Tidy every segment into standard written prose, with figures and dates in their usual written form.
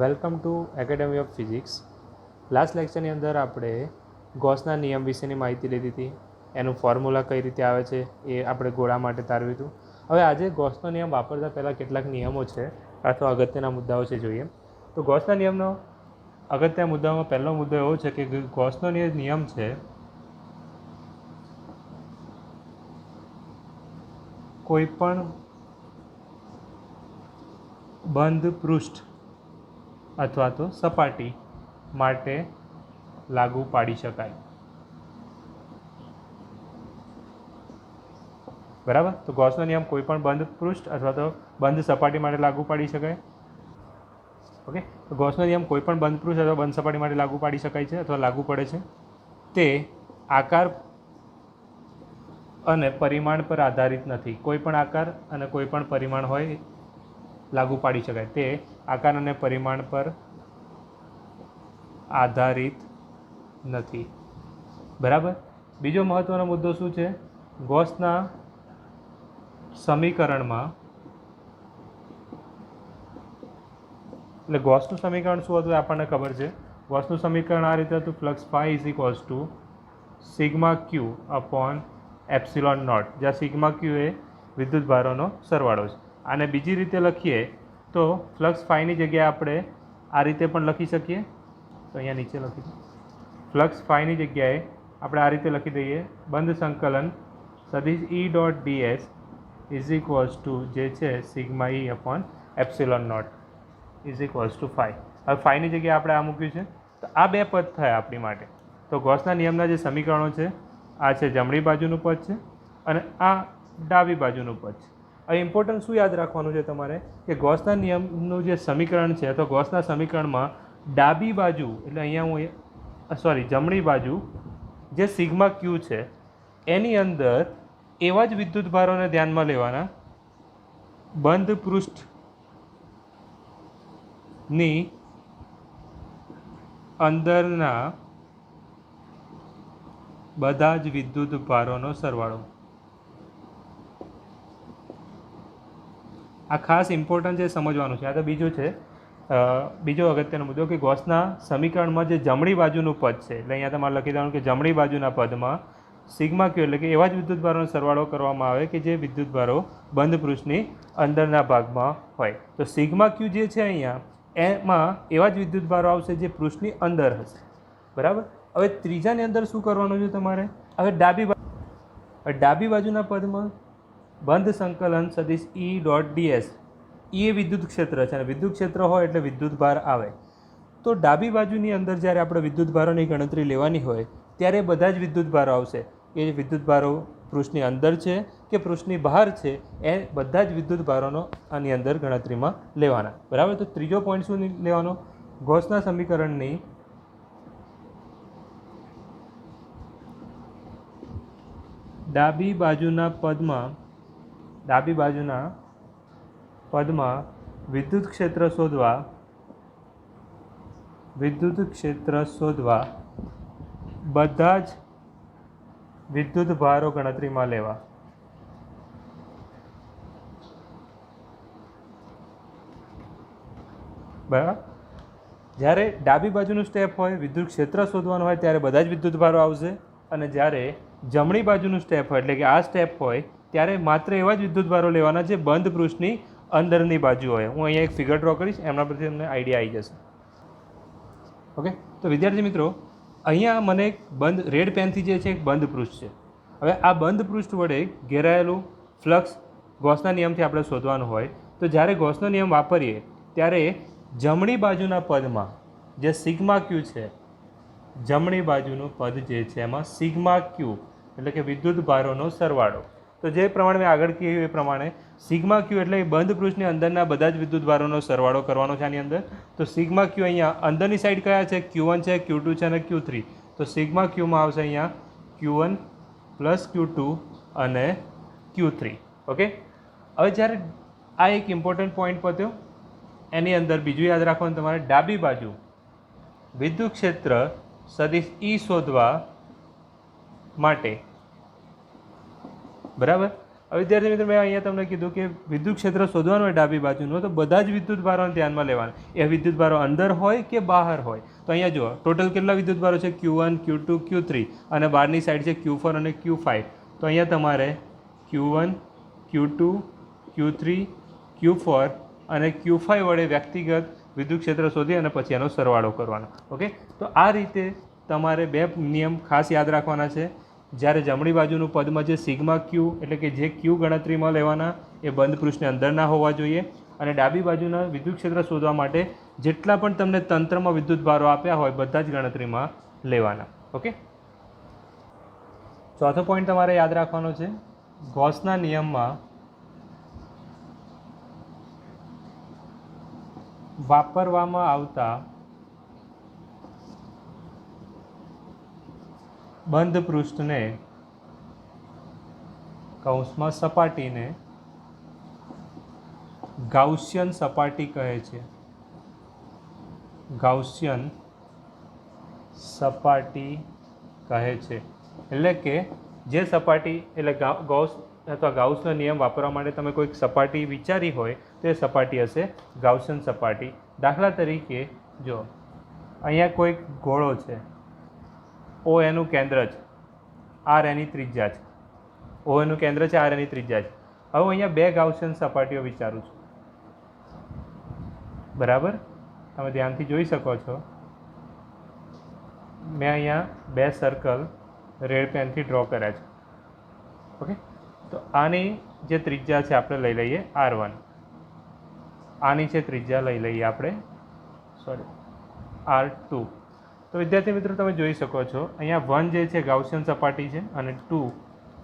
Welcome to academy of physics. Last લેક્ચરની અંદર આપણે ગોસના નિયમ વિશેની માહિતી લીધી હતી. એનું ફોર્મ્યુલા કઈ રીતે આવે છે એ આપણે ગોળા માટે તારવ્યું હતું. હવે આજે ગોસનો નિયમ વાપરતા પહેલાં કેટલાક નિયમો છે અથવા અગત્યના મુદ્દાઓ છે જોઈએ. તો ગોસના નિયમનો અગત્યના મુદ્દાઓમાં પહેલો મુદ્દો એવો છે કે ગોસનો નિયમ છે કોઈ પણ બંધ પૃષ્ઠ અથવા તો સપાટી માટે લાગુ પાડી શકાય. બરાબર. તો ગોસનો નિયમ કોઈ પણ બંધ પૃષ્ઠ અથવા તો બંધ સપાટી માટે લાગુ પાડી શકાય. ઓકે. તો ગોસનો નિયમ કોઈ પણ બંધ પૃષ્ઠ અથવા બંધ સપાટી માટે લાગુ પાડી શકાય છે અથવા લાગુ પડે છે. તે આકાર અને પરિમાણ પર આધારિત નથી. કોઈ પણ આકાર અને કોઈ પણ પરિમાણ હોય લાગુ પાડી શકાય. તે આકાર અને પરિમાણ પર આધારિત નથી. બરાબર. બીજો મહત્વનો મુદ્દો શું છે? ગોસના સમીકરણમાં, એટલે ગોસનું સમીકરણ શું હતું આપણને ખબર છે. ગોસનું સમીકરણ આ રીતે હતું: flux phi is equals to sigma Q upon epsilon naught, જ્યાં સિગ્મા ક્યુ એ વિદ્યુત ભારોનો સરવાળો છે. આને બીજી રીતે લખીએ તો ફ્લક્સ ફાઈની જગ્યાએ આપણે આ રીતે પણ લખી શકીએ. તો અહીંયા નીચે લખી દઈએ. ફ્લક્સ ફાઈની જગ્યાએ આપણે આ રીતે લખી દઈએ: બંધ સંકલન સદિશ E dot ds is equals to જે છે sigma E upon epsilon naught is equals to phi. હવે ફાઈની જગ્યાએ આપણે આ મૂક્યું છે. તો આ બે પદ થયા આપણી માટે. તો ગોસના નિયમના જે સમીકરણો છે, આ છે જમણી બાજુનું પદ છે અને આ ડાબી બાજુનું પદ છે. હવે ઇમ્પોર્ટન્ટ શું યાદ રાખવાનું છે તમારે કે ગોસના નિયમનું જે સમીકરણ છે અથવા ગોસના સમીકરણમાં ડાબી બાજુ, એટલે અહીંયા જમણી બાજુ જે સિગ્મા ક્યુ છે એની અંદર એવા જ વિદ્યુત ભારોને ધ્યાનમાં લેવાના બંધ પૃષ્ઠની અંદરના બધા જ વિદ્યુત ભારોનો સરવાળો. આ ખાસ ઇમ્પોર્ટન્ટ છે, સમજવાનું છે. આ તો બીજું છે, બીજો અગત્યનો મુદ્દો કે ગોસના સમીકરણમાં જે જમણી બાજુનું પદ છે, એટલે અહીંયા તમારે લખી દેવાનું કે જમણી બાજુના પદમાં સિગ્મા ક્યુ એટલે કે એવા જ વિદ્યુત ભારોનો સરવાળો કરવામાં આવે કે જે વિદ્યુત ભારો બંધ પૃષ્ઠની અંદરના ભાગમાં હોય. તો સિગ્મા ક્યુ જે છે અહીંયા એમાં એવા જ વિદ્યુત ભારો આવશે જે પૃષ્ઠની અંદર હશે. બરાબર. હવે ત્રીજાની અંદર શું કરવાનું છે તમારે? હવે ડાબી બાજુના પદમાં બંધ સંકલન સદિશ ઈ ડોટ ડીએસ, એ વિદ્યુત ક્ષેત્ર છે અને વિદ્યુત ક્ષેત્ર હોય એટલે વિદ્યુત ભાર આવે. તો ડાબી બાજુની અંદર જ્યારે આપણે વિદ્યુત ભારોની ગણતરી લેવાની હોય ત્યારે બધા જ વિદ્યુત ભારો આવશે. એ વિદ્યુત ભારો પૃષ્ઠની અંદર છે કે પૃષ્ઠની બહાર છે, એ બધા જ વિદ્યુત ભારોનો આની અંદર ગણતરીમાં લેવાના. બરાબર. તો ત્રીજો પોઈન્ટ શું લેવાનો? ગોસના સમીકરણની ડાબી બાજુના પદમાં વિદ્યુત ક્ષેત્ર શોધવા બધા જ વિદ્યુત ભારો ગણતરીમાં લેવા. બરાબર. જ્યારે ડાબી બાજુનું સ્ટેપ હોય, વિદ્યુત ક્ષેત્ર શોધવાનું હોય, ત્યારે બધા જ વિદ્યુત ભારો આવશે. અને જ્યારે જમણી બાજુનું સ્ટેપ હોય એટલે કે આ સ્ટેપ હોય ત્યારે માત્ર એવા જ વિદ્યુત ભારો લેવાના જે બંધ પૃષ્ઠની અંદરની બાજુ હોય. હું અહીંયા એક ફિગર ડ્રો કરીશ, એમના પરથી તમને આઈડિયા આવી જશે. ઓકે. તો વિદ્યાર્થી મિત્રો, અહીંયા મને એક રેડ પેનથી જે છે એક બંધ પૃષ્ઠ છે. હવે આ બંધ પૃષ્ઠ વડે ઘેરાયેલું ફ્લક્સ ગોસના નિયમથી આપણે શોધવાનું હોય. તો જ્યારે ગોસનો નિયમ વાપરીએ ત્યારે જમણી બાજુના પદમાં જે સિગ્મા ક્યુ છે, જમણી બાજુનું પદ જે છે એમાં સિગ્મા ક્યુ એટલે કે વિદ્યુત ભારોનો સરવાળો. તો જે પ્રમાણે મેં આગળ કહ્યું એ પ્રમાણે સિગ્મા ક્યુ એટલે બંધ પૃષ્ઠની અંદરના બધા જ વિદ્યુત ભારોનો સરવાળો કરવાનો છે આની અંદર. તો સિગ્મા ક્યુ અહીંયા અંદરની સાઈડ કયા છે? Q1 છે, Q2 છે અને Q3. તો સિગ્મા ક્યુમાં આવશે અહીંયા Q1 પ્લસ Q2 અને Q3. ઓકે. હવે જ્યારે આ એક ઇમ્પોર્ટન્ટ પોઈન્ટ પત્યો, એની અંદર બીજું યાદ રાખવાનું તમારે, ડાબી બાજુ વિદ્યુત ક્ષેત્ર સદિશ ઈ શોધવા માટે. બરાબર. હવે વિદ્યાર્થી મિત્રો મેં અહીંયા તમને કીધું કે વિદ્યુત ક્ષેત્ર શોધવાનું હોય ડાબી બાજુનું તો બધા જ વિદ્યુત ભારોને ધ્યાનમાં લેવાના. એ વિદ્યુત ભારો અંદર હોય કે બહાર હોય. તો અહીંયા જુઓ ટોટલ કેટલા વિદ્યુત ભારો છે Q1, Q2, Q3 અને બહારની સાઈડ છે Q4 અને Q5. તો અહીંયા તમારે Q1, Q2, Q3, Q4 અને Q5 વડે વ્યક્તિગત વિદ્યુત ક્ષેત્ર શોધી અને પછી એનો સરવાળો કરવાનો. ઓકે, તો આ રીતે તમારે બે નિયમ ખાસ યાદ રાખવાના છે. જ્યારે જમણી બાજુનું પદમાં જે સિગ્મા ક્યુ એટલે કે જે ક્યુ ગણતરીમાં લેવાના એ બંધ પૃષ્ઠની અંદર ના હોવા જોઈએ, અને ડાબી બાજુના વિદ્યુત ક્ષેત્ર શોધવા માટે જેટલા પણ તમને તંત્રમાં વિદ્યુત ભારો આપ્યા હોય બધા જ ગણતરીમાં લેવાના. ઓકે, ચોથો પોઈન્ટ તમારે યાદ રાખવાનો છે. ગૌસના નિયમમાં વાપરવામાં આવતા બંધ પૃષ્ઠને કૌંસમાં સપાટીને ગાઉસિયન સપાટી કહે છે. ગાઉસિયન સપાટી કહે છે. એટલે કે જે સપાટી એટલે ગૌસ અથવા ગાઉસનો નિયમ વાપરવા માટે તમે કોઈક સપાટી વિચારી હોય તો એ સપાટી હશે ગાઉસિયન સપાટી. દાખલા તરીકે જો અહીંયા કોઈક ગોળો છે, O એનું કેન્દ્ર છે, R એની ત્રિજ્યા છે. O એનું કેન્દ્ર છે, R એની ત્રિજ્યા છે. હવે હું અહીંયા બે ગાઉસિયન સપાટીઓ વિચારું છું. બરાબર, તમે ધ્યાનથી જોઈ શકો છો. મેં અહીંયા બે સર્કલ રેડ પેનથી ડ્રો કર્યા છે. ઓકે, તો આની જે ત્રિજ્યા છે આપણે લઈ લઈએ R1. આની જે ત્રિજ્યા લઈ લઈએ આપણે R2. તો વિદ્યાર્થી મિત્રો તમે જોઈ શકો છો અહીંયા 1 જે છે ગાઉસિયન સપાટી છે અને 2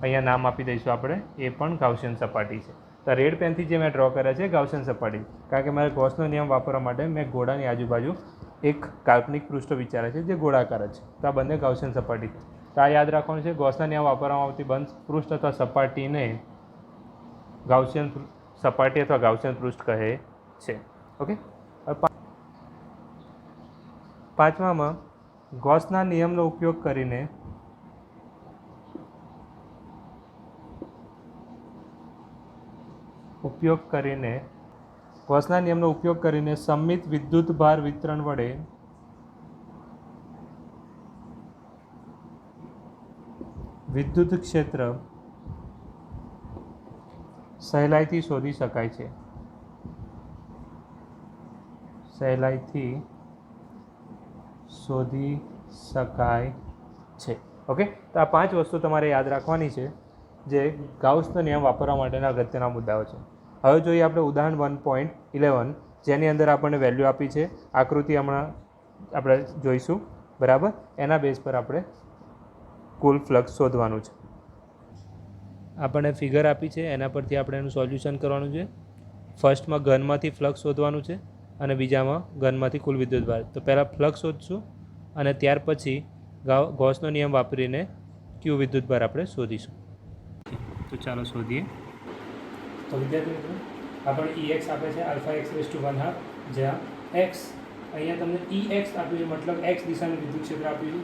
અહીંયા નામ આપી દઈશું આપણે, એ પણ ગાઉસિયન સપાટી છે. તો રેડ પેનથી જે મેં ડ્રો કર્યા છે ગાઉસિયન સપાટી, કારણ કે મારે ગૌસનો નિયમ વાપરવા માટે મેં ગોળાની આજુબાજુ એક કાલ્પનિક પૃષ્ઠ વિચારે છે જે ગોળાકાર છે. તો આ બંને ગાઉસિયન સપાટી છે. તો આ યાદ રાખવાનું છે, ગૌસના નિયમ વાપરવામાં આવતી બંધ પૃષ્ઠ અથવા સપાટીને ગાઉસિયન સપાટી અથવા ગાઉસિયન પૃષ્ઠ કહે છે. ઓકે, પાંચમામાં ગૌસના નિયમનો ઉપયોગ કરીને ગૌસના નિયમનો ઉપયોગ કરીને સમમિત વિદ્યુત ભાર વિતરણ વડે વિદ્યુત ક્ષેત્ર સહેલાઈથી શોધી શકાય છે. સહેલાઈથી શોધી શકાય છે. ઓકે, તો આ 5 વસ્તુ તમારે યાદ રાખવાની છે જે ગાઉસનો નિયમ વાપરવા માટેના અગત્યના મુદ્દાઓ છે. હવે જોઈએ આપણે ઉદાહરણ 1.11 જેની અંદર આપણને વેલ્યુ આપી છે. આકૃતિ હમણાં આપણે જોઈશું. બરાબર, એના બેઝ પર આપણે કુલ ફ્લક્સ શોધવાનું છે. આપણને ફિગર આપી છે, એના પરથી આપણે એનું સોલ્યુશન કરવાનું છે. ફર્સ્ટમાં ઘનમાંથી ફ્લક્સ શોધવાનું છે અને બીજામાં ઘનમાંથી કુલ વિદ્યુત ભાર. તો પહેલાં ફ્લક્સ શોધશું અને ત્યાર પછી ગૌસનો નિયમ વાપરીને ક્યુ વિદ્યુત ભાર આપણે શોધીશું. તો ચાલો શોધીએ. તો વિદ્યાર્થી મિત્રો આપણને EX આપે છે α(x⁻², જ્યાં x અહીંયા તમને EX આપ્યું છે, મતલબ x દિશાનું વિદ્યુત ક્ષેત્ર આપ્યું છે.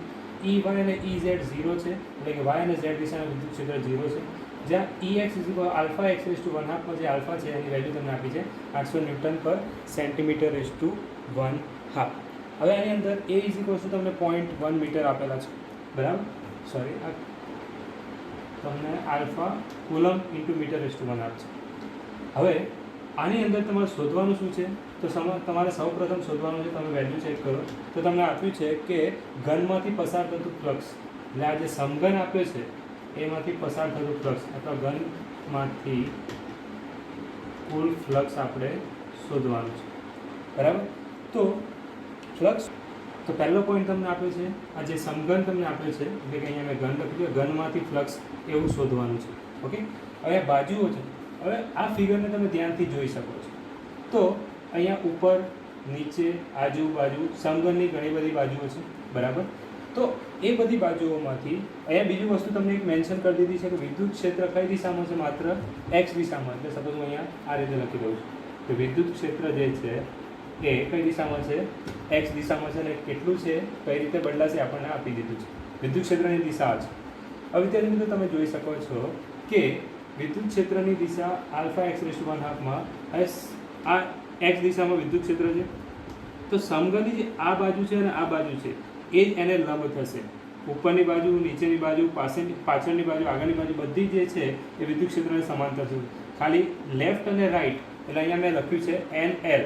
E1 અને EZ 0 છે, એટલે કે y અને z દિશાનું વિદ્યુત ક્ષેત્ર 0 છે. જ્યાં EX α(x⁻²) જે આલ્ફા છે એની વેલ્યુ તમને આપી છે 800 Nm/cm². હવે આની અંદર A તમને 0.1 મીટર આપેલા છે. બરાબર, સોરી, આ તમને આલ્ફા કુલમ ઇન્ટુ મીટર/1 આપશે. હવે આની અંદર તમારે શોધવાનું શું છે? તો તમારે સૌપ્રથમ શોધવાનું છે, તમે વેલ્યુ ચેક કરો તો તમને આપ્યું છે કે ઘનમાંથી પસાર થતું ફ્લક્સ, એટલે આ જે સમઘન આપ્યો છે એમાંથી પસાર થતું ફ્લક્સ અથવા ઘનમાંથી કુલ ફ્લક્સ આપણે શોધવાનું છે. બરાબર, તો ફ્લક્સ, તો પહેલો પોઈન્ટ તમને આપ્યો છે, આ જે સમઘન તમને આપ્યો છે, એટલે કે અહીંયા મેં ઘન લખ્યું છે, ઘનમાંથી ફ્લક્સ એવું શોધવાનું છે. ઓકે, હવે બાજુઓ છે. હવે આ ફિગરને તમે ધ્યાનથી જોઈ શકો છો. તો અહીંયા ઉપર, નીચે, આજુબાજુ સમઘનની ઘણી બધી બાજુઓ છે. બરાબર, તો એ બધી બાજુઓમાંથી અહીંયા બીજી વસ્તુ તમને એક મેન્શન કરી દીધી છે કે વિદ્યુત ક્ષેત્ર કઈ દિશામાં છે? માત્ર x દિશામાં. એટલે સપોઝ હું અહીંયા આ રીતે લખી દઉં છું કે વિદ્યુત ક્ષેત્ર જે છે એ કઈ દિશામાં છે? x દિશામાં છે. અને કેટલું છે, કઈ રીતે બદલાશે આપણને આપી દીધું છે. વિદ્યુત ક્ષેત્રની દિશા છે. હવે વિદ્યાર્થી મિત્રો તમે જોઈ શકો છો કે વિદ્યુત ક્ષેત્રની દિશા આલ્ફા એક્સ રેસ ટુ 1/2 માં આ એક્સ દિશામાં વિદ્યુત ક્ષેત્ર છે. તો સમઘનની જે આ બાજુ છે અને આ બાજુ છે એ જ એને લંબ થશે. ઉપરની બાજુ, નીચેની બાજુ, પાછળની બાજુ, આગળની બાજુ બધી જે છે એ વિદ્યુત ક્ષેત્રને સમાંતર છે. ખાલી લેફ્ટ અને રાઈટ એટલે અહીંયા મેં લખ્યું છે NL,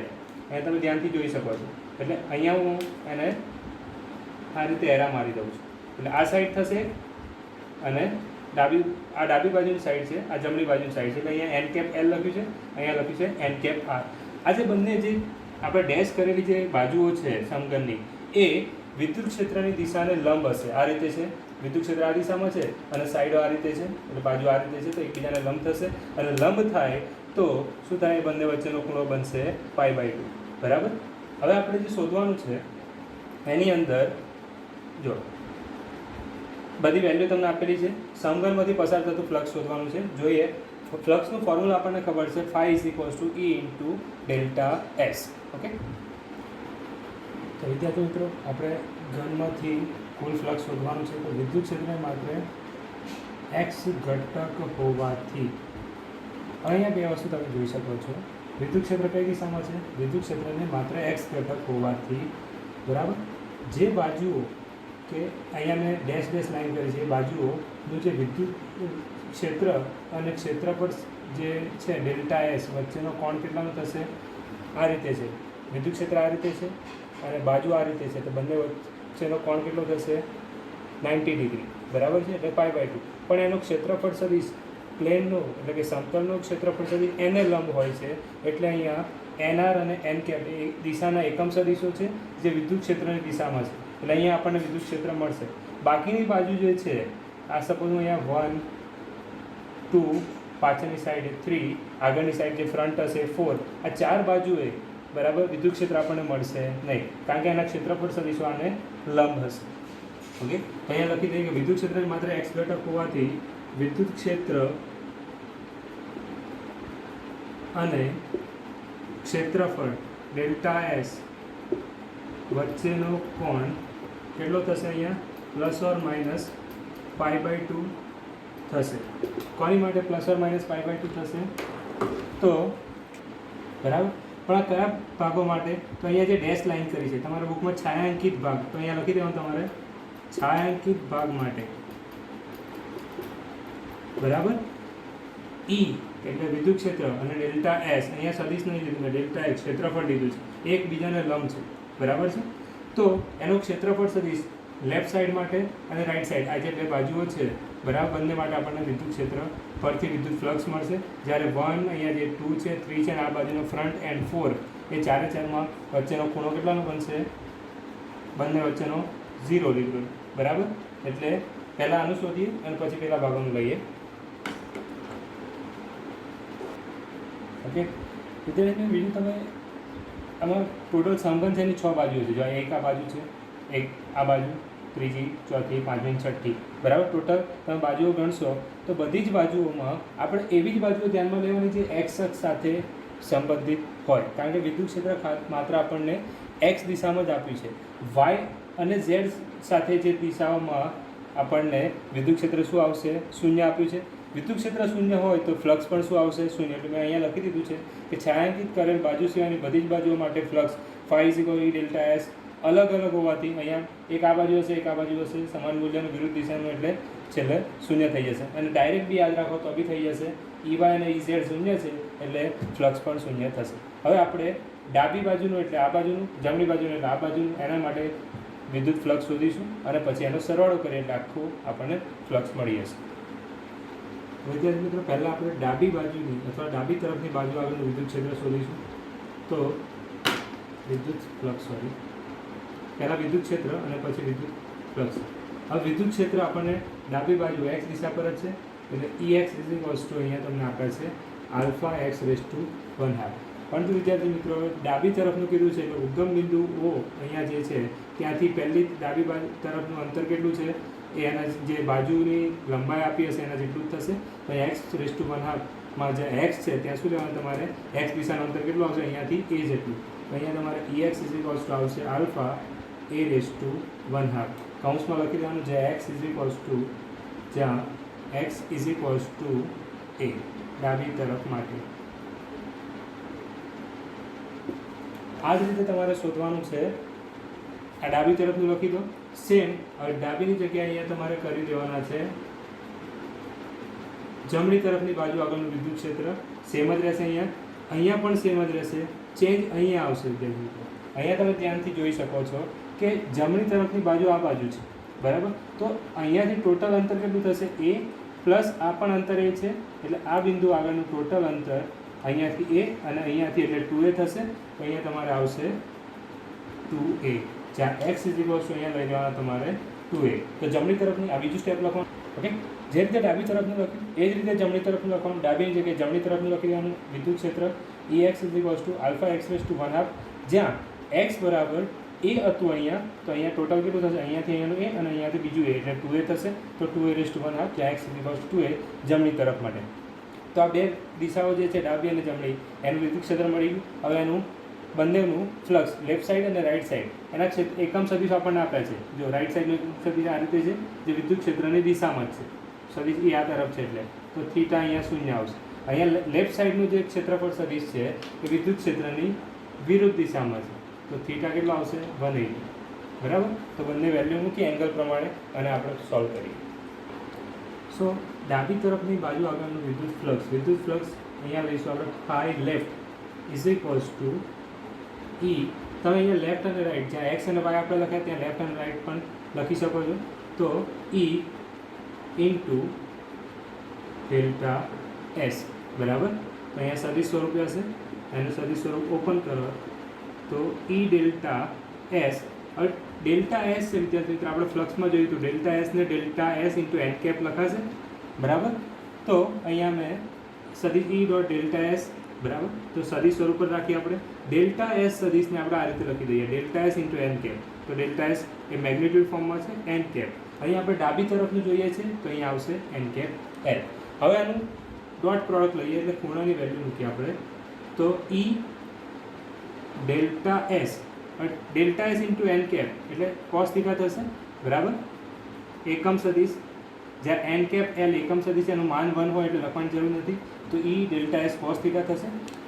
અહીંયા તમે ધ્યાનથી જોઈ શકો છો. એટલે અહીંયા હું એને આ રીતે એરા મારી દઉં છું. એટલે આ સાઈડ થશે અને આ ડાબી બાજુની સાઈડ છે, આ જમણી બાજુની સાઈડ છે. એટલે અહીંયા N કેપ L લખ્યું છે, અહીંયા લખ્યું છે N કેપ R. આ જે બંને જે આપણે ડેશ કરેલી જે બાજુઓ છે સમઘનની એ વિદ્યુત ક્ષેત્રની દિશાને લંબ હશે. આ રીતે છે, વિદ્યુત ક્ષેત્ર આ દિશામાં છે અને સાઈડો આ રીતે છે, એટલે બાજુ આ રીતે છે. તો એકબીજાને લંબ થશે અને લંબ થાય તો શું થાય? બંને વચ્ચેનો ખૂણો બનશે π/2. બરાબર. હવે આપણે જે શોધવાનું છે એની અંદર જો બધી વેલ્યુ તમને આપેલી છે. સમઘનમાંથી પસાર થતું ફ્લક્સ શોધવાનું છે. જોઈએ, ફ્લક્સનું ફોર્મ્યુલા આપણને ખબર છે, phi = E × ΔS. ઓકે, તો વિદ્યાર્થી મિત્રો આપણે ઘનમાંથી કુલ ફ્લક્સ શોધવાનું છે. તો વિદ્યુત ક્ષેત્રને માત્ર એક્સ ઘટક હોવાથી અહીંયા બે વસ્તુ તમે જોઈ શકો છો. વિદ્યુત ક્ષેત્ર કઈ દિશામાં છે? વિદ્યુત ક્ષેત્રને માત્ર એક્સ ઘટક હોવાથી, બરાબર, જે બાજુઓ કે અહીંયા મેં ડેશ ડેશ લાઈન કરી છે એ બાજુઓનું જે વિદ્યુત ક્ષેત્ર અને ક્ષેત્રફળ જે છે ΔS વચ્ચેનો કોણ કેટલાનો થશે? આ રીતે છે. વિદ્યુત ક્ષેત્ર આ રીતે છે અને બાજુ આ રીતે છે. તો બંને વચ્ચેનો કોણ કેટલો થશે? 90 ડિગ્રી. બરાબર છે, એટલે π/2. પણ એનો ક્ષેત્રફળ સદિશ પ્લેનનો એટલે કે સમતલનો ક્ષેત્રફળ સદિશ એને લંબ હોય છે. એટલે અહીંયા NR અને N કેપ એ દિશાના એકમ સદિશો છે જે વિદ્યુત ક્ષેત્રની દિશામાં છે. એટલે અહીંયા આપણને વિદ્યુત ક્ષેત્ર મળશે. બાકીની બાજુ જે છે આ સપોઝ હું અહીંયા 1, 2, પાછળની સાઈડ 3, આગળની સાઈડ જે ફ્રન્ટ હશે 4, આ ચાર બાજુએ બરાબર વિદ્યુત ક્ષેત્ર આપણને મળશે નહીં, કારણ કે એના ક્ષેત્રફળ સદિશો આને લંબ હશે. ઓકે, અહીંયા લખી દઈએ કે વિદ્યુત ક્ષેત્ર માત્ર એક્સ ઘટક હોવાથી વિદ્યુત ક્ષેત્ર અને ક્ષેત્રફળ ΔS વચ્ચેનો કોણ કેટલો થશે? અહીંયા ±π/2 થશે. કોની માટે ±π/2 થશે? તો બરાબર, પણ આ કયા ભાગો માટે? તો અહીંયા જે ડેશ લાઈન કરી છે તમારા બુકમાં છાયાંકિત ભાગ, તો અહીંયા લખી દેવાનું તમારે છાયાંકિત ભાગ માટે. બરાબર, E એટલે વિદ્યુત ક્ષેત્ર અને ΔS અહીંયા સદિશ નહીં લીધું, ΔX ક્ષેત્રફળ લીધું છે, એકબીજાને લંબ છે. બરાબર છે. તો એનો ક્ષેત્રફળ સદિશ લેફ્ટ સાઈડ માટે અને રાઈટ સાઈડ આ જે બે બાજુઓ છે બરાબર, બંને માટે આપણને વિદ્યુત ક્ષેત્ર પરથી વિદ્યુત ફ્લક્સ મળશે. જ્યારે 1 અહીંયા જે 2 છે, 3 છે અને આ બાજુનો ફ્રન્ટ એન્ડ 4 એ ચારે ચારમાં વચ્ચેનો ખૂણો કેટલાનો બનશે? બંને વચ્ચેનો 0 લીધો. બરાબર, એટલે પહેલાં આનું શોધીએ અને પછી પેલા ભાગોનું લઈએ. ઓકે, વિદ્યાર્થી બીજું તમે આમાં ટોટલ સમઘન છે એની 6 બાજુઓ છે. જો એક આ બાજુ છે, એક આ બાજુ, ત્રીજી, ચોથી, પાંચમી, છઠ્ઠી. બરાબર, ટોટલ તમે બાજુઓ ગણશો તો બધી જ બાજુઓમાં આપણે એવી જ બાજુઓ ધ્યાનમાં લેવાની જે એક્સ અક્ષ સાથે સંબંધિત હોય, કારણ કે વિદ્યુત ક્ષેત્ર માત્ર આપણને એક્સ દિશામાં જ આપ્યું છે. વાય અને ઝેડ સાથે જે દિશાઓમાં આપણને વિદ્યુત ક્ષેત્ર શું આવશે? શૂન્ય આપ્યું છે. વિદ્યુત ક્ષેત્ર શૂન્ય હોય તો ફ્લક્સ પણ શું આવશે? શૂન્ય. એટલે મેં અહીંયા લખી દીધું છે કે છાયાંકિત કરેલ બાજુ સિવાયની બધી જ બાજુઓ માટે ફ્લક્સ phi = E ΔS અલગ અલગ હોવાથી અહીંયા એક આ બાજુ હશે, એક આ બાજુ હશે, સમાન મૂલ્યનું વિરુદ્ધ દિશાનું, એટલે છેલ્લે શૂન્ય થઈ જશે. અને ડાયરેક્ટ બી યાદ રાખો તો બી થઈ જશે. EY અને EZ શૂન્ય છે એટલે ફ્લક્સ પણ શૂન્ય થશે. હવે આપણે ડાબી બાજુનું એટલે આ બાજુનું, જમણી બાજુનું એટલે આ બાજુનું, એના માટે વિદ્યુત ફ્લક્સ શોધીશું અને પછી એનો સરવાળો કરીએ એટલે આખું આપણને ફ્લક્સ મળી જશે. વિદ્યાર્થી મિત્રો, પહેલાં આપણે ડાબી બાજુની અથવા ડાબી તરફની બાજુ આગળનું વિદ્યુત ક્ષેત્ર શોધીશું. તો વિદ્યુત ફ્લક્સ પહેલાં વિદ્યુત ક્ષેત્ર અને પછી વિદ્યુત ફ્લક્સ. હવે વિદ્યુત ક્ષેત્ર આપણને ડાબી બાજુ એક્સ દિશા પર જ છે, એટલે EX અહીંયા તમને આપે છે α(x⁻²². પરંતુ વિદ્યાર્થી મિત્રો, ડાબી તરફનું કીધું છે એટલે ઉદ્ગમ બિંદુ O અહીંયા જે છે ત્યાંથી પહેલી ડાબી બાજુ તરફનું અંતર કેટલું છે? એ એના જે બાજુની લંબાઈ આપી હશે એના જેટલું જ થશે. તો x⁻² માં જે x છે ત્યાં શું લેવાનું તમારે? x દિશાનું અંતર કેટલું આવશે? અહીંયાથી a જેટલું. તો અહીંયા તમારે EX આવશે α(a⁻²². કૌંસમાં લખી દેવાનું જે જ્યાં x = એ ડાબી તરફ માટે આ જ રીતે તમારે શોધવાનું છે. આ ડાબી તરફનું લખી દો. સેમ હવે ડાબીની જગ્યાએ અહીંયા તમારે કરી દેવાના છે જમણી તરફની બાજુ આગળનું વિદ્યુત ક્ષેત્ર સેમ જ રહેશે. અહીંયા પણ સેમ જ રહેશે. ચેન્જ અહીંયા આવશે. અહીંયા તમે ધ્યાનથી જોઈ શકો છો કે જમણી તરફની બાજુ આ બાજુ છે, બરાબર. તો અહીંયાથી ટોટલ અંતર કેટલું થશે? એ પ્લસ આ પણ અંતર એ છે, એટલે આ બિંદુ આગળનું ટોટલ અંતર અહીંયાથી એ અને અહીંયાથી એટલે 2a થશે. તો અહીંયા તમારે આવશે 2a, જ્યાં x અહીંયા લઈ જવાના તમારે 2a. તો જમણી તરફની આ બીજું સ્ટેપ લખવાનું. ઓકે, જે રીતે ડાબી તરફનું લખ્યું એ જ રીતે જમણી તરફનું લખવાનું. ડાબીની જગ્યાએ જમણી તરફનું લખી દેવાનું. વિદ્યુત ક્ષેત્ર Ex alpha x raised to 1/2, જ્યાં x બરાબર એ હતું અહીંયા. તો અહીંયા ટોટલ કેટલું થશે? અહીંયાથી અહીંયાનું એ અને અહીંયાથી બીજું એ એટલે 2a થશે. તો 2a raised to 1/2, જ્યાં x 2a જમણી તરફ માટે. તો આ બે દિશાઓ જે છે ડાબી અને જમણી એનું વિદ્યુત ક્ષેત્ર મળી ગયું. હવે એનું બંનેનું ફ્લક્સ લેફ્ટ સાઈડ અને રાઈટ સાઈડ એના ક્ષેત્ર એકમ સદિશ આપણને આપ્યા છે. જો રાઈટ સાઈડનું સદિશ આ રીતે છે, જે વિદ્યુત ક્ષેત્રની દિશામાં જ છે. સદિશ એ આ તરફ છે એટલે તો થીટા અહીંયા શૂન્ય આવશે. અહીંયા લેફ્ટ સાઈડનું જે ક્ષેત્રફળ સદિશ છે એ વિદ્યુત ક્ષેત્રની વિરુદ્ધ દિશામાં છે. તો થીટા કેટલો આવશે? 180, બરાબર. તો બંને વેલ્યુ મૂકી એંગલ પ્રમાણે અને આપણે સોલ્વ કરીએ. સો ડાબી તરફની બાજુ આગળનું વિદ્યુત ફ્લક્સ અહીંયા લઈશું આપણે phi left is equals to E. તમે અહીંયા લેફ્ટ અને રાઈટ જ્યાં એક્સ અને વાય આપણે લખ્યા ત્યાં લેફ્ટ અને રાઈટ પણ લખી શકો છો. તો ઈ ઇન્ટુ ડેલ્ટા એસ, બરાબર. તો અહીંયા સદિશ સ્વરૂપે હશે. એનું સદિશ સ્વરૂપ ઓપન કરો તો ઈ ડેલ્ટા એસ. હવે ડેલ્ટા એસ છે વિદ્યાર્થી મિત્રો, આપણે ફ્લક્સમાં જોયું હતું ડેલ્ટા એસને delta S into N cap લખાશે, બરાબર. તો અહીંયા મેં સદિશ ઈ ડોટ ડેલ્ટા એસ, બરાબર. તો સદિશ સ્વરૂપ પર રાખીએ આપણે. ડેલ્ટા એસ સદિશને આપણે આ રીતે લખી દઈએ delta S into N cap. તો ડેલ્ટા એસ એ મેગ્નિટ્યુડ ફોર્મમાં છે, એન કેપ અહીંયા આપણે ડાબી તરફનું જોઈએ છે તો અહીંયા આવશે એન કેપ એલ. હવે આનું ડોટ પ્રોડક્ટ લઈએ એટલે ખૂણાની વેલ્યુ મૂકીએ આપણે. તો E delta S into N cap એટલે કોસ થીટા થશે, બરાબર. એકમ સદિશ જ્યાં એન કેપ એલ એકમ સદિશ એનું માન 1 હોય એટલે લખવાની જરૂર નથી. તો E delta S cos theta થશે.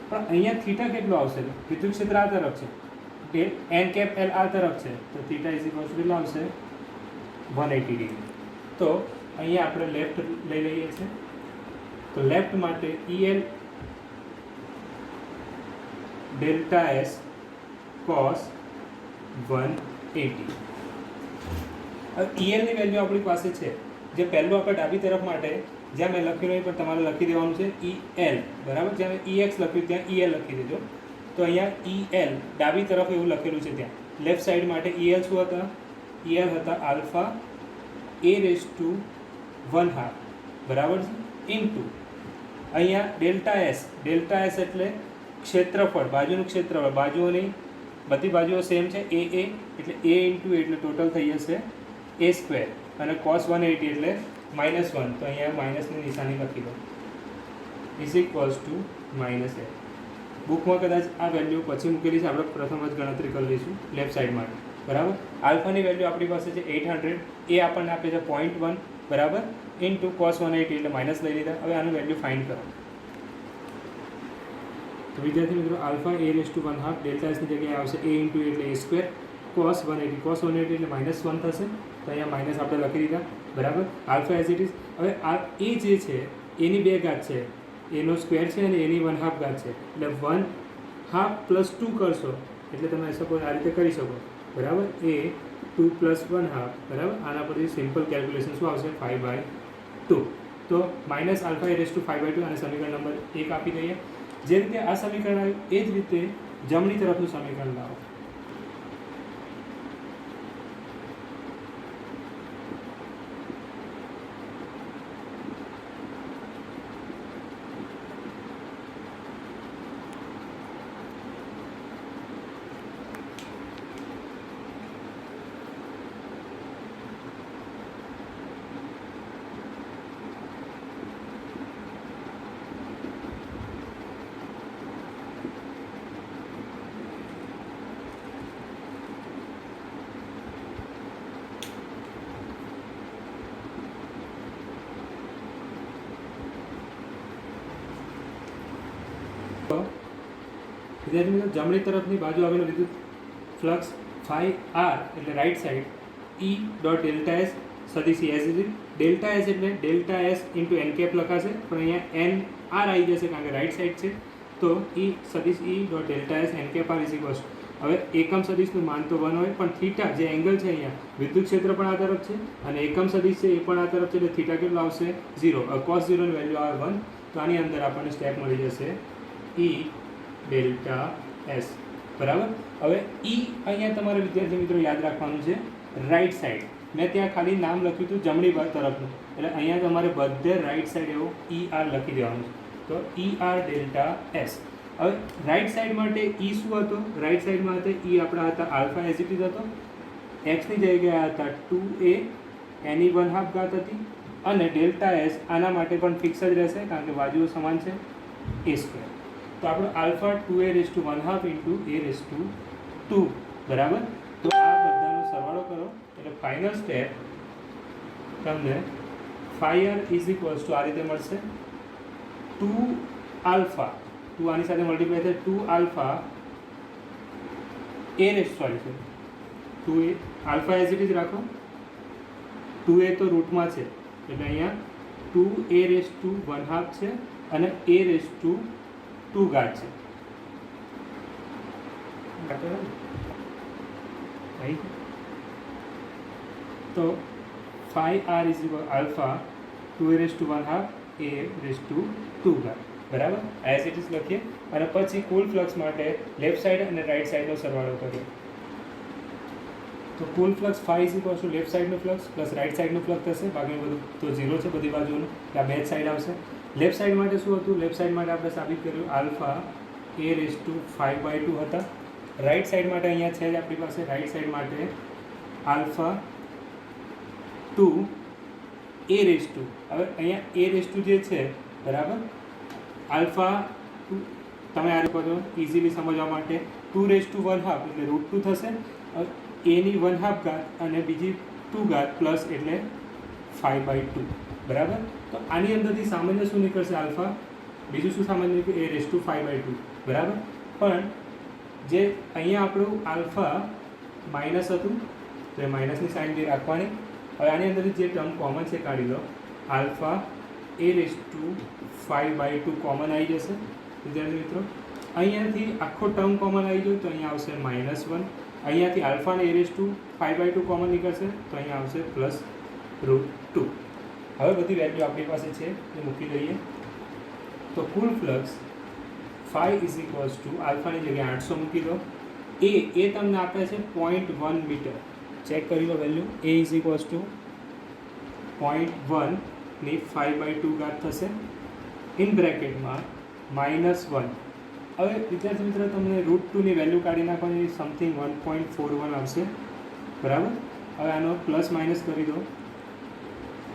પણ અહીંયા થીટા કેટલો આવશે? વિદ્યુત ક્ષેત્ર આ તરફ છે, એન કેપ એલ આ તરફ છે. તો થીટા ઇઝ ઇક્વલ્સ કેટલો આવશે? 180 ડિગ્રી. તો અહીંયા આપણે લેફ્ટ લઈ લઈએ છીએ. તો લેફ્ટ માટે EL ડેલ્ટા એસ કોસ 180. હવે EL ની વેલ્યુ આપણી પાસે છે. જે પહેલું આપણે ડાબી તરફ માટે જ્યાં મેં લખ્યું નહીં પણ તમારે લખી દેવાનું છે EL, બરાબર. જ્યાં મેં EX લખ્યું ત્યાં EL લખી દેજો. તો અહીંયા EL ડાબી તરફ એવું લખેલું છે ત્યાં. લેફ્ટ સાઈડ માટે EL શું હતા? EL હતા આલ્ફા a રેઝ ટુ 1/2, બરાબર છે, ઇન્ટુ અહીંયા ડેલ્ટા એસ એટલે ક્ષેત્રફળ, બાજુનું ક્ષેત્રફળ. બાજુઓની બધી બાજુઓ સેમ છે એ એટલે a ઇન્ટુ એટલે ટોટલ થઈ જશે a સ્ક્વેર અને cos 180 એટલે -1. તો અહીંયા માઇનસની નિશાની લખી દો ઇઝ ઇક્વલ્સ ટુ -a. બુકમાં કદાચ આ વેલ્યુ પછી મૂકેલી છે, આપણે પ્રથમ જ ગણતરી કરી લઈશું લેફ્ટ સાઈડ માટે, બરાબર. આલ્ફાની વેલ્યુ આપણી પાસે છે 800, એ આપણને આપે છે 0.1, બરાબર, ઇન્ટુ cos 180 એટલે માઇનસ લઈ લીધા. હવે આનું વેલ્યુ ફાઇન્ડ કરો. તો વિદ્યાર્થી મિત્રો alpha a raise to 1/2 delta એસની જગ્યાએ આવશે a ઇન્ટુ એટલે a સ્ક્વેર cos 180 એટલે -1 થશે. તો અહીંયા માઇનસ આપણે લખી દીધા, બરાબર. Alpha as it is. હવે આ એ જે છે એની 2 ઘાત છે, એનો સ્ક્વેર છે અને એની 1/2 ઘાત છે. એટલે 1/2 પ્લસ 2 કરશો એટલે તમે સપોઝ આ રીતે કરી શકો, બરાબર. એ 2 પ્લસ 1/2, બરાબર. આના પરથી સિમ્પલ કેલ્ક્યુલેશન શું આવશે? 5/2. તો માઇનસ આલ્ફા એ રેઝ ટુ 5/2 અને સમીકરણ નંબર 1 આપી દઈએ. જે રીતે આ સમીકરણ આવ્યું એ જ રીતે જમણી તરફનું સમીકરણ લાવો. વિદ્યાર્થી મિત્રો જમણી તરફની બાજુ આવેલો વિદ્યુત ફ્લક્સ ફાઈ આર એટલે right side E dot delta S સદીશ એસ ઇઝ ડેલ્ટા એસ એટલે delta S into N cap લખાશે, પણ અહીંયા એન આર આવી જશે કારણ કે રાઈટ સાઈડ છે. તો ઈ સદીશ E dot delta S n cap r is equals, હવે એકમ સદીશનું માન તો 1 હોય, પણ થીટા જે એંગલ છે અહીંયા વિદ્યુત ક્ષેત્ર પણ આ તરફ છે અને એકમ સદીશ છે એ પણ આ તરફ છે, એટલે થીટા કેટલો આવશે 0. cos 0 ની વેલ્યુ આવે 1. તો આની અંદર આપણને સ્ટેપ મળી જશે ઈ ડેલ્ટા એસ બરાબર. હવે ઈ અહીંયા તમારે વિદ્યાર્થી મિત્રો યાદ રાખવાનું છે રાઈટ સાઈડ. મેં ત્યાં ખાલી નામ લખ્યું હતું જમણી તરફનું, એટલે અહીંયા તમારે બધે રાઈટ સાઈડ એવું ઈ આર લખી દેવાનું છે. તો ઈ આર ડેલ્ટા એસ. હવે રાઈટ સાઈડ માટે ઈ શું હતો? રાઈટ સાઈડ માટે ઈ આપણા હતા આલ્ફા એઝ ઇટ ઇઝ હતો, એક્સની જગ્યાએ હતા 2a એની 1/2 ઘાત હતી, અને ડેલ્ટા એસ આના માટે પણ ફિક્સ જ રહેશે કારણ કે બાજુઓ સમાન છે a સ્ક્વેર. તો આપણો આલ્ફા 2a⁻1/2 ઇન્ટુ a⁻2 બરાબર. તો આ બધાનો સરવાળો કરો એટલે ફાઇનલ સ્ટેપ તમને phi R is equals to આ રીતે મળશે 2 આલ્ફા, 2 આની સાથે મલ્ટીપ્લાય થાય 2 alpha sorry 2a alpha as it is રાખો, 2a તો રૂટમાં છે એટલે અહીંયા 2a⁻1/2 છે અને a⁻2 ઘાત છે. તો phi R is equal alpha 2a⁻1/2 a⁻2 ઘાત બરાબર. એઝ ઇટ ઇઝ લખીએ અને પછી કુલ ફ્લક્સ માટે લેફ્ટ સાઈડ અને રાઈટ સાઈડનો સરવાળો કરીએ. તો કુલ flux phi is equal to left સાઈડનું ફ્લક્સ પ્લસ રાઈટ સાઈડનું ફ્લક્સ થશે, બાકી બધું તો 0 છે બધી બાજુનું, એટલે આ બે જ સાઈડ આવશે. લેફ્ટ સાઈડ માટે શું હતું? લેફ્ટ સાઈડ માટે આપણે સાબિત કર્યું આલ્ફા a⁵5/2 હતા. રાઈટ સાઈડ માટે અહીંયા છે જ આપણી પાસે, રાઈટ સાઈડ માટે આલ્ફા 2 a⁻2. હવે અહીંયા a⁻2 જે છે બરાબર, આલ્ફા તમે આ રીતે ઇઝીલી સમજવા માટે 2⁻1/2 એટલે √2 થશે, એની 1/2 ઘાત અને બીજી 2 ઘાત પ્લસ એટલે 5/2 બરાબર. તો આની અંદરથી સામાન્ય શું નીકળશે? આલ્ફા, બીજું શું સામાન્ય નીકળે? a⁻5/2 બરાબર. પણ જે અહીંયા આપણું આલ્ફા માઇનસ હતું તો એ માઇનસની સાઇન બી રાખવાની. હવે આની અંદરથી જે ટર્મ કોમન છે કાઢી લો, આલ્ફા a⁻5/2 કોમન આવી જશે વિદ્યાર્થી મિત્રો. અહીંયાથી આખો ટર્મ કોમન આવી જાય તો અહીંયા આવશે -1. અહીંયાથી આલ્ફાને a⁻5/2 કોમન નીકળશે તો અહીંયા આવશે +√2. હવે બધી વેલ્યુ આપણી પાસે છે એ મૂકી દઈએ. તો કુલ flux phi is equals to આલ્ફાની જગ્યાએ 800 મૂકી દો. એ તમને આપે છે 0.1 મીટર. ચેક કરી લો value. A is equals to 0.1 ની 5/2 ઘાત થશે ઇન બ્રેકેટમાં -1. હવે વિદ્યાર્થી મિત્રો તમને √2 ની વેલ્યુ કાઢી નાખવાની, સમથિંગ 1.41 આવશે બરાબર. હવે આનો પ્લસ માઇનસ કરી દો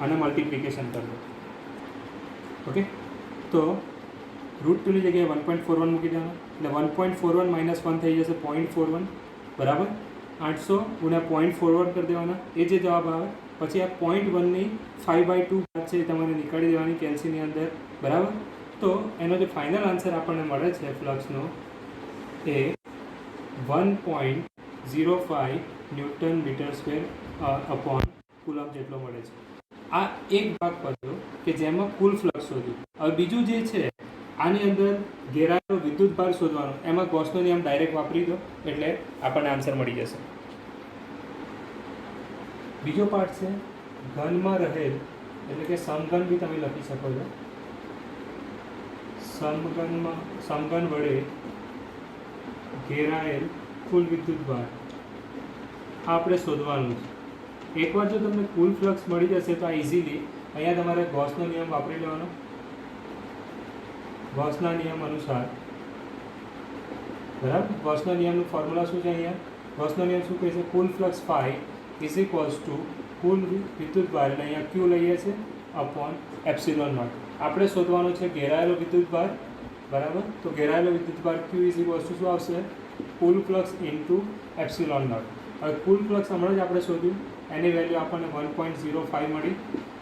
અને મલ્ટિપ્લિકેશન કરી દો. ઓકે, તો √2 ની જગ્યાએ 1.41 મૂકી દેવાનું એટલે 1.41 - 1 થઈ જશે 0.41 બરાબર. 800 ગુણ્યા 0.41 કરી દેવાના, એ જે જવાબ આવે. પછી આ 0.1 ની 5/2 ઘાત છે એ તમારે નીકાળી દેવાની કેલ્સીની અંદર બરાબર. તો એનો જે ફાઇનલ આન્સર આપણને મળે છે ફ્લક્સનો એ 1.05 newton metre square upon coulomb જેટલો મળે છે. આ એક ભાગ પડ્યો કે જેમાં કુલ ફ્લક્સ શોધ્યું. હવે બીજું જે છે આની અંદર ઘેરાયેલો વિદ્યુત ભાર શોધવાનો, એમાં ગોસનો નિયમ ડાયરેક્ટ વાપરી દો એટલે આપણને આન્સર મળી જશે. બીજો પાર્ટ છે ઘનમાં રહેલ, એટલે કે સમઘન બી તમે લખી શકો છો. સમઘન વડે ઘેરાયેલ કુલ વિદ્યુત ભાર આપણે શોધવાનું છે. એકવાર જો તમને કુલ ફ્લક્સ મળી જશે તો આ ઇઝીલી અહીંયા તમારે ગોસનો નિયમ વાપરી લેવાનો. ગોસના નિયમ અનુસાર બરાબર, ગોસના નિયમનું ફોર્મ્યુલા શું છે? અહીંયા ગોસનો નિયમ શું કહે છે? કુલ flux phi is equals to કુલ વિદ્યુત ભાર, એટલે અહીંયા ક્યુ લઈએ છીએ અપોન એપ્સિલોન નોટ. આપણે શોધવાનું છે ઘેરાયેલો વિદ્યુત ભાર બરાબર. તો ઘેરાયેલો વિદ્યુત ભાર ક્યુ ઇઝ ઇક્વલ્સ ટુ શું આવશે? કુલ ફ્લક્સ ઇન્ટુ એપ્સિલોન નોટ. હવે કુલ ફ્લક્સ હમણાં જ આપણે શોધ્યું, એની વેલ્યુ આપણને 1.05 મળી.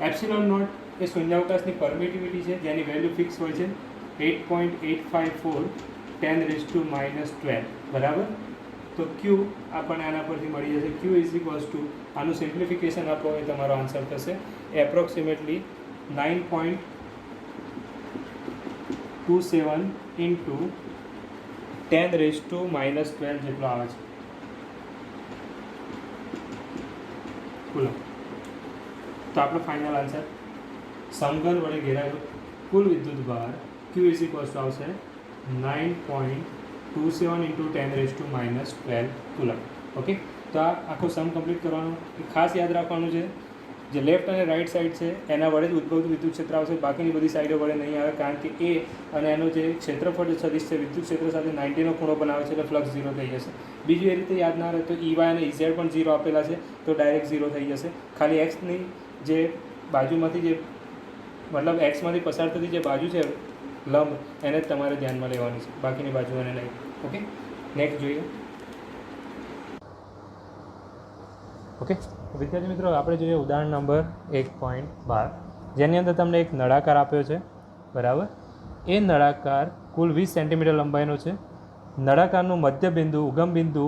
એપ્સિલોન નોટ એ શૂન્યાવકાશની પરમિટિવિટી છે જેની વેલ્યુ ફિક્સ હોય છે 8.854 10⁻12 બરાબર. તો ક્યુ આપણને આના પરથી મળી જશે. ક્યુ ઇઝ ઇક્વલ્સ ટુ આનું સિમ્પ્લિફિકેશન આપો એ તમારો આન્સર થશે એપ્રોક્સિમેટલી 9.27 ઇન્ટુ 10⁻12 જેટલો આવે છે કુલમ. તો આપણો ફાઇનલ આન્સર સમઘન વડે ઘેરાયેલો કુલ વિદ્યુત ભાર ક્યુ ઇઝ ઇક્વલ્સ ટુ આવશે 9.27 ઇન્ટુ 10⁻12 કુલમ. ઓકે, તો આ આખો સમ કમ્પ્લીટ કરવાનો. ખાસ યાદ રાખવાનું છે જે લેફ્ટ અને રાઇટ સાઈડ છે એના વડે જ ઉદ્ભવતું વિદ્યુત ક્ષેત્ર આવશે, બાકીની બધી સાઈડો વડે નહીં આવે, કારણ કે એ અને એનું જે ક્ષેત્રફળ સદિશ છે વિદ્યુત ક્ષેત્ર સાથે 90નો ખૂણો બનાવે છે, એટલે ફ્લક્સ 0 થઈ જશે. બીજું એ રીતે યાદ ના રહે તો EY અને EZ પણ 0 આપેલા છે, તો ડાયરેક્ટ 0 થઈ જશે. ખાલી એક્સની જે બાજુમાંથી જે મતલબ એક્સમાંથી પસાર થતી જે બાજુ છે લંબ, એને જ તમારે ધ્યાનમાં લેવાની છે, બાકીની બાજુઓને નહીં. ઓકે, નેક્સ્ટ જોઈએ. ઓકે, વિદ્યાર્થી મિત્રો આપણે જોઈએ ઉદાહરણ નંબર 1.12, જેની અંદર તમને એક નળાકાર આપ્યો છે બરાબર. એ નળાકાર કુલ 20 સેન્ટીમીટર લંબાઈનો છે. નળાકારનું મધ્ય બિંદુ ઉગમ બિંદુ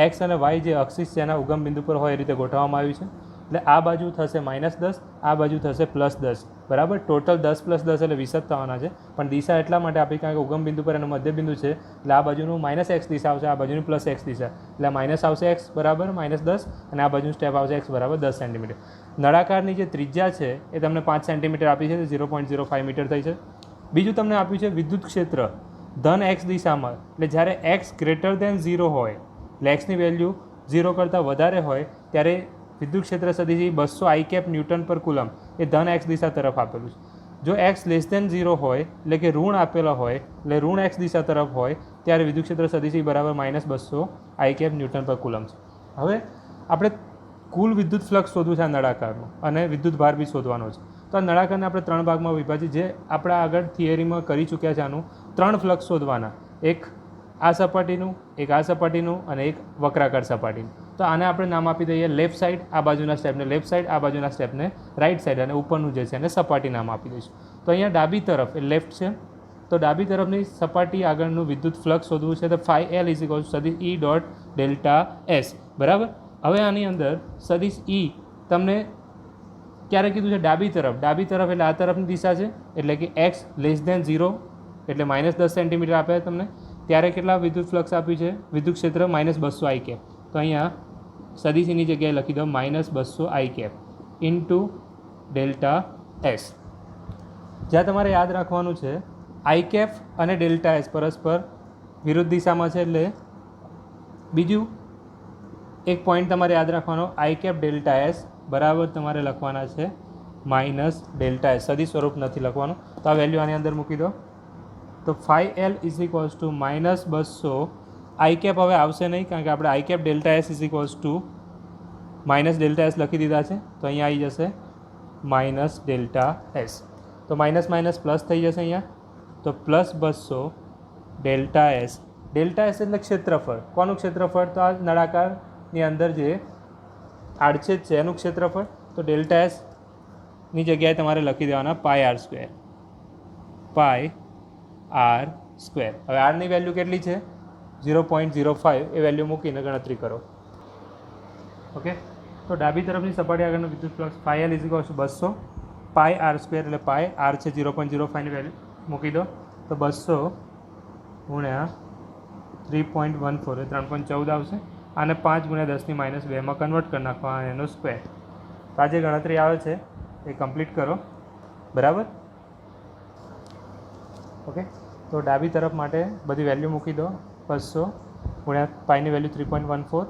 એક્સ અને વાય જે અક્ષિસ છે એના ઉગમ બિંદુ પર હોય એ રીતે ગોઠવવામાં આવ્યું છે. એટલે આ બાજુ થશે -10, આ બાજુ થશે +10 બરાબર. ટોટલ 10 + 10 એટલે 20 જ થવાના છે, પણ દિશા એટલા માટે આપી કારણ કે ઉગમ બિંદુ પર એનું મધ્ય બિંદુ છે, એટલે આ બાજુનું -x દિશા આવશે, આ બાજુની +x દિશા, એટલે માઇનસ આવશે x બરાબર -10, અને આ બાજુનું સ્ટેપ આવશે x બરાબર 10 સેન્ટીમીટર. નળાકારની જે ત્રિજ્યા છે એ તમને 5 સેન્ટીમીટર આપી છે, 0.05 મીટર થઈ છે. બીજું તમને આપ્યું છે વિદ્યુત ક્ષેત્ર ધન x દિશામાં, એટલે જ્યારે x > 0 હોય, એટલે xની વેલ્યુ 0 કરતાં વધારે હોય ત્યારે વિદ્યુત ક્ષેત્ર સદિશ 200 I કેપ ન્યૂટન પર કુલમ એ ધન x દિશા તરફ આપેલું છે. જો x < 0 હોય એટલે કે ઋણ આપેલા હોય, એટલે ઋણ x દિશા તરફ હોય ત્યારે વિદ્યુત ક્ષેત્ર સદિશ બરાબર -200 I કેપ ન્યૂટન પર કુલમ છે. હવે આપણે કુલ વિદ્યુત ફ્લક્સ શોધવું છે આ નળાકારનું, અને વિદ્યુત ભાર બી શોધવાનો છે. તો આ નળાકારને આપણે 3 ભાગમાં વિભાજિત, જે આપણે આગળ થિયરીમાં કરી ચૂક્યા છે. આનું 3 ફ્લક્સ શોધવાના, એક આ સપાટીનું, એક આ સપાટીનું અને એક વક્રાકાર સપાટીનું. તો આને આપણે નામ આપી દઈએ લેફ્ટ સાઈડ, આ બાજુના સ્ટેપને લેફ્ટ સાઈડ, આ બાજુના સ્ટેપને રાઇટ સાઈડ, અને ઉપરનું જે છે એને સપાટી નામ આપી દઈશું. તો અહીંયા ડાબી તરફ એ લેફ્ટ છે, તો ડાબી તરફની સપાટી આગળનું વિદ્યુત ફ્લક્સ શોધવું છે. તો φL સદિશ E.ΔS બરાબર. હવે આની અંદર સદિશ E તમને ક્યારે કીધું છે ડાબી તરફ, ડાબી તરફ એટલે આ તરફની દિશા છે, એટલે કે x < 0 એટલે -10 સેન્ટીમીટર આપે તમને, ત્યારે કેટલા વિદ્યુત ફ્લક્સ આપ્યું છે વિદ્યુત ક્ષેત્ર -200 I કેપ. તો અહીંયા સદિશની જગ્યાએ લખી દો -200 I કેપ ઇન્ટુ ΔS. જ્યાં તમારે યાદ રાખવાનું છે I કેપ અને ΔS પરસ્પર વિરુદ્ધ દિશામાં છે, એટલે બીજું એક પોઈન્ટ તમારે યાદ રાખવાનો I કેપ ΔS બરાબર તમારે લખવાના છે -ΔS, સદિશ સ્વરૂપ નથી લખવાનું. તો આ વેલ્યુ આની અંદર મૂકી દો. તો φL -200 I કેપ હવે આવશે નહીં, કારણ કે આપણે I કેપ ΔS -ΔS લખી દીધા છે, તો અહીંયા આવી જશે -ΔS. તો માઇનસ પ્લસ થઈ જશે અહીંયા, તો +200 ΔS. ΔS એટલે ક્ષેત્રફળ. કોનું ક્ષેત્રફળ? તો આ નળાકારની અંદર જે આડછેદ છે એનું ક્ષેત્રફળ. તો ΔSની જગ્યાએ તમારે લખી દેવાના πr². હવે આરની વેલ્યુ કેટલી છે? 0.05 એ વેલ્યુ મૂકીને ગણતરી કરો. ઓકે, તો ડાબી તરફની સપાટી આગળનું વિદ્યુત ફ્લક્સ φL = 200 πr² એટલે પાય r છે 0.05 ની વેલ્યુ મૂકી દો. તો 200 ગુણ્યા 3.14 એ 3.14 આવશે, આને 5 ગુણ્યા 10⁻2 માં કન્વર્ટ કરી નાખવા, એનો સ્ક્વેર. તો આ જે ગણતરી આવે છે એ કમ્પ્લીટ કરો બરાબર. ઓકે, તો ડાબી તરફ માટે બધી વેલ્યુ મૂકી દો. 200 ગુણ્યા પાઈની વેલ્યુ 3.14,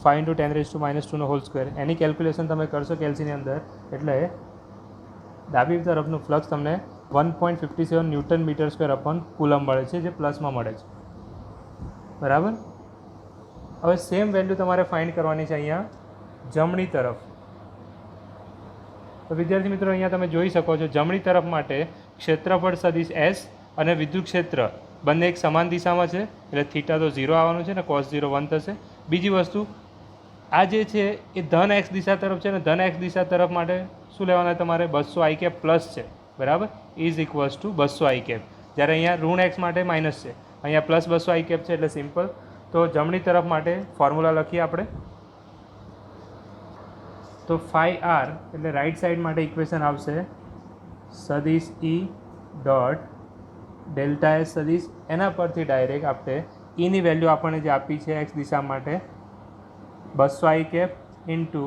5 × 10⁻²² એની કેલ્ક્યુલેશન તમે કરશો કેલ્સીની અંદર, એટલે ડાબી તરફનું ફ્લક્સ તમને 1.57 Nm²/ કુલમ મળે છે, જે પ્લસમાં મળે છે બરાબર. હવે સેમ વેલ્યુ તમારે ફાઇન્ડ કરવાની છે અહીંયા જમણી તરફ. તો વિદ્યાર્થી મિત્રો અહીંયા તમે જોઈ શકો છો જમણી તરફ માટે ક્ષેત્રફળ સદિશ S અને વિદ્યુત ક્ષેત્ર બંને એક સમાન દિશામાં છે, એટલે થીટા તો 0 આવવાનું છે ને cos 0 1 થશે. બીજી વસ્તુ આ જે છે એ ધન x દિશા તરફ છે, ને ધન x દિશા તરફ માટે શું લેવાના તમારે 200 I કેપ પ્લસ છે બરાબર, = 200 I કેપ. જ્યારે અહીંયા ઋણ x માટે માઇનસ છે, અહીંયા પ્લસ 200 આઈ કેપ છે એટલે સિમ્પલ. તો જમણી તરફ માટે ફોર્મ્યુલા લખીએ આપણે. તો ફાઈ આર એટલે રાઈટ સાઈડ માટે ઇક્વેશન આવશે સદિશ ઈ ડોટ ડેલ્ટા એસ સદિશ, એના પરથી ડાયરેક્ટ આપણે ઈની વેલ્યુ આપણને જે આપી છે એક્સ દિશા માટે 200 I cap into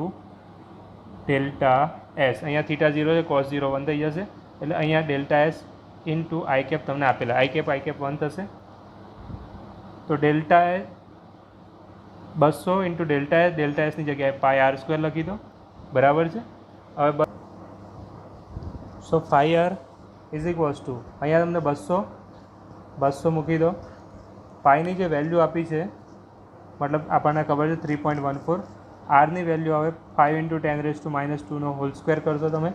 delta S, અહીંયા થીટા 0 છે, કોસ 0 1 થઈ જશે, એટલે અહીંયા delta S into I cap તમને આપેલા, આઈ કેપ 1 થશે. તો ડેલ્ટા એસ 200 ઇન્ટુ ડેલ્ટા એસની જગ્યાએ પાઈ આર સ્ક્વેર લખી દો, બરાબર છે. હવે so phi R is equals to, અહીંયા તમને 200 મૂકી દો, પાઈની જે વેલ્યુ આપી છે મતલબ આપણને ખબર છે 3.14, આરની વેલ્યુ આવે 5 ઇન્ટુ 10⁻²નો હોલ સ્ક્વેર કરશો તમે,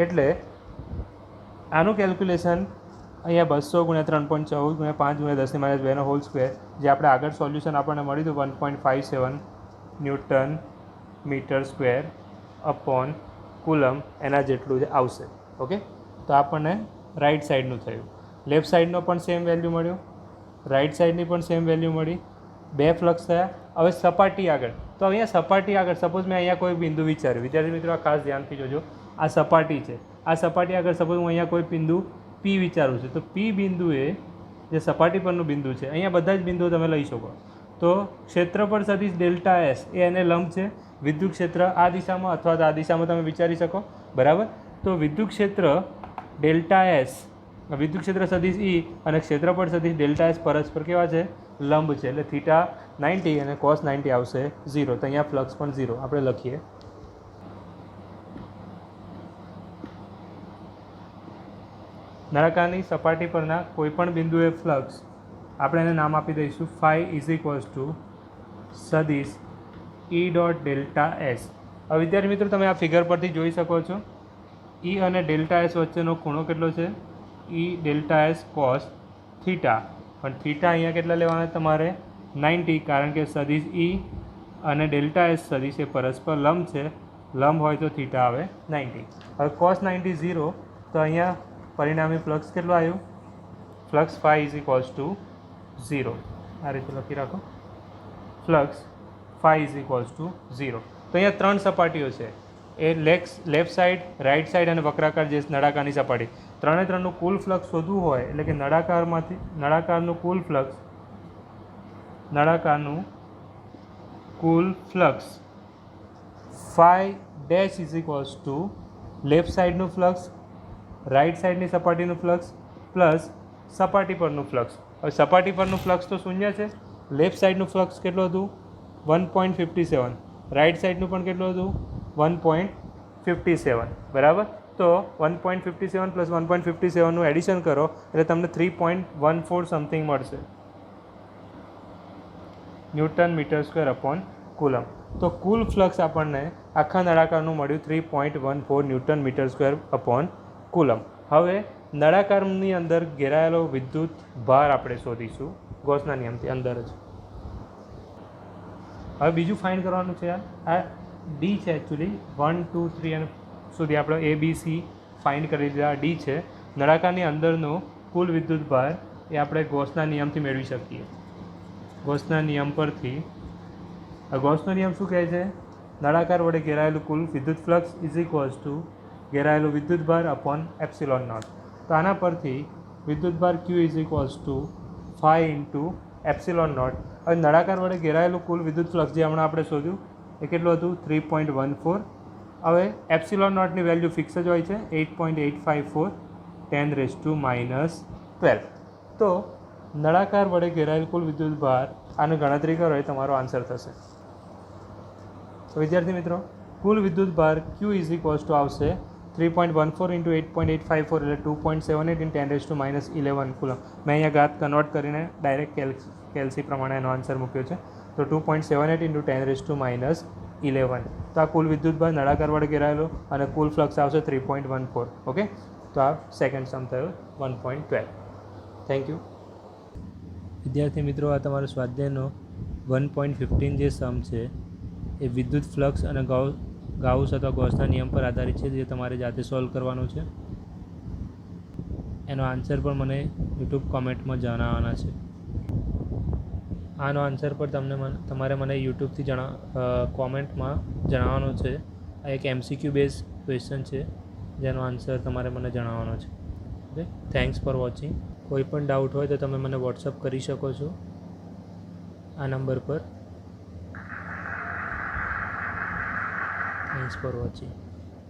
એટલે આનું કેલ્ક્યુલેશન અહીંયા 200 ગુણ્યા 3.14 ગુણ્યા 5 ગુણ્યા 10⁻²નો હોલ સ્ક્વેર, જે આપણે આગળ સોલ્યુશન આપણને મળ્યું હતું 1.57 newton metre square upon coulomb, એના જેટલું જ આવશે. ઓકે, તો આપણને રાઈટ સાઈડનું થયું, લેફ્ટ સાઈડનો પણ સેમ વેલ્યુ મળ્યો, રાઈટ સાઈડની પણ સેમ વેલ્યુ મળી, 2 ફ્લક્સ થયા. હવે સપાટી આગળ, તો અહીંયા સપાટી આગળ સપોઝ મેં અહીંયા કોઈ બિંદુ વિચાર્યું, વિદ્યાર્થી મિત્રો આ ખાસ ધ્યાનથી જોજો, આ સપાટી છે, આ સપાટી આગળ સપોઝ હું અહીંયા કોઈ બિંદુ પી વિચારું છું, તો પી બિંદુએ જે સપાટી પરનું બિંદુ છે, અહીંયા બધા જ બિંદુઓ તમે લઈ શકો. તો ક્ષેત્રફળ સદિશ ડેલ્ટા એસ એ એને લંબ છે, વિદ્યુત ક્ષેત્ર આ દિશામાં અથવા તો આ દિશામાં તમે વિચારી શકો, બરાબર. તો વિદ્યુત ક્ષેત્ર ડેલ્ટા એસ, વિદ્યુત ક્ષેત્ર સદિશ ઈ અને ક્ષેત્રફળ સદિશ ડેલ્ટા એસ પરસ્પર કેવા છે, લંબ છે, એટલે થીટા 90 અને કોસ 90 આવશે 0. તો અહીંયા ફ્લક્સ પણ 0 આપણે લખીએ. નળાકારની સપાટી પરના કોઈપણ બિંદુએ ફ્લક્સ આપણે એને નામ આપી દઈશું ફાઈ ઇઝ ઇક્વલ્સ ટુ સદિશ ઈ ડોટ ડેલ્ટા એસ. હવે વિદ્યાર્થી મિત્રો તમે આ ફિગર પરથી જોઈ શકો છો, ઈ અને ડેલ્ટા એસ વચ્ચેનો ખૂણો કેટલો છે, ઈ ડેલ્ટા એસ કોસ થીટા, પણ થીટા અહીંયા કેટલા લેવાના તમારે 90, કારણ કે સદિશ ઈ અને ડેલ્ટા એસ સદિશ એ પરસ્પર લંબ છે, લંબ હોય તો થીટા આવે 90. હવે કોસ 90 0, તો અહીંયા પરિણામી ફ્લક્સ કેટલું આવ્યું, flux phi is equals to 0. આ રીતે લખી રાખો, flux phi is equals to 0. તો અહીંયા 3 સપાટીઓ છે, એ લેફ્ટ સાઈડ, રાઈટ સાઈડ અને વક્રાકાર જે નળાકારની સપાટી, ત્રણે ત્રણનું કુલ ફ્લક્સ શોધવું હોય, એટલે કે નળાકારનું કુલ flux phi dash is equals to left સાઈડનું ફ્લક્સ, રાઈટ સાઈડની સપાટીનું ફ્લક્સ પ્લસ સપાટી પરનું ફ્લક્સ. હવે સપાટી પરનું ફ્લક્સ તો શૂન્ય છે, લેફ્ટ સાઈડનું ફ્લક્સ કેટલું હતું 1.57, રાઈટ સાઈડનું પણ કેટલું હતું 1.57, બરાબર. તો 1.57 પ્લસ 1.57નું એડિશન કરો એટલે તમને 3.14 સમથિંગ મળશે newton metre square upon coulomb. તો કુલ ફ્લક્સ આપણને આખા નળાકારનું મળ્યું 3.14 newton metre square upon coulomb. હવે નળાકારની અંદર ઘેરાયેલો વિદ્યુત ભાર આપણે શોધીશું ગૌસના નિયમથી અંદર જ. હવે બીજું ફાઇન્ડ કરવાનું છે, આ ડી છે એકચ્યુઅલી 1 2 3 અને સુધી આપણે એ બી સી ફાઇન્ડ કરી દીધા. આ ડી છે, નળાકારની અંદરનો કુલ વિદ્યુત ભાર એ આપણે ગૌસના નિયમથી મેળવી શકીએ. ગૌસના નિયમ પરથી, ગૌસનો નિયમ શું કહે છે, નળાકાર વડે ઘેરાયેલું કુલ વિદ્યુત ફ્લક્સ ઇઝ ઇક્વલ્સ ટુ ઘેરાયેલું વિદ્યુત ભાર અપોન એપ્સિલોન નોટ. તો આના પરથી વિદ્યુત ભાર q is equals to 5 into epsilon naught. હવે નળાકાર વડે ઘેરાયેલું કુલ વિદ્યુત ફ્લક્સ જે હમણાં આપણે શોધ્યું એ કેટલું હતું 3.14. હવે એપ્સિલોન નોટની વેલ્યુ ફિક્સ જ હોય છે 8.854 10⁻12. તો નળાકાર વડે ઘેરાયેલ કુલ વિદ્યુત ભાર આની ગણતરી કરો એ તમારો આન્સર થશે. તો વિદ્યાર્થી મિત્રો કુલ વિદ્યુત ભાર ક્યુ ઇઝ ઇક્વલ્સ ટુ આવશે 3.14 ઇન્ટુ 8.854 એટલે 2.78 ઇન 10⁻11 કુલમ. મેં અહીંયા ઘાત કન્વર્ટ કરીને ડાયરેક્ટ કેલ્સી પ્રમાણે એનો આન્સર મૂક્યો છે. તો 2.78 ઇન્ટુ 10⁻11. તો આ કુલ વિદ્યુત ભાર નળાકાર વડે ઘેરાયેલો અને કુલ ફ્લક્સ આવશે 3.14. ઓકે, તો આ સેકન્ડ સમ થયો 1.12. થેન્ક યુ વિદ્યાર્થી મિત્રો. આ તમારો સ્વાધ્યાયનો 1.15 જે સમ છે એ વિદ્યુત ફ્લક્સ અને ગાઉસ અથવા ગૌસના નિયમ પર આધારિત છે, જે તમારે જાતે સોલ્વ કરવાનું છે. એનો આન્સર પણ મને યુટ્યુબ કોમેન્ટમાં જણાવવાના છે. આનો આન્સર પર તમારે મને યુટ્યુબથી કોમેન્ટમાં જણાવવાનો છે. આ એક MCQ બેઝ ક્વેશ્ચન છે જેનો આન્સર તમારે મને જણાવવાનો છે. Okay, thanks for watching. કોઈ પણ ડાઉટ હોય તો તમે મને વોટ્સઅપ કરી શકો છો આ નંબર પર. Thanks for watching.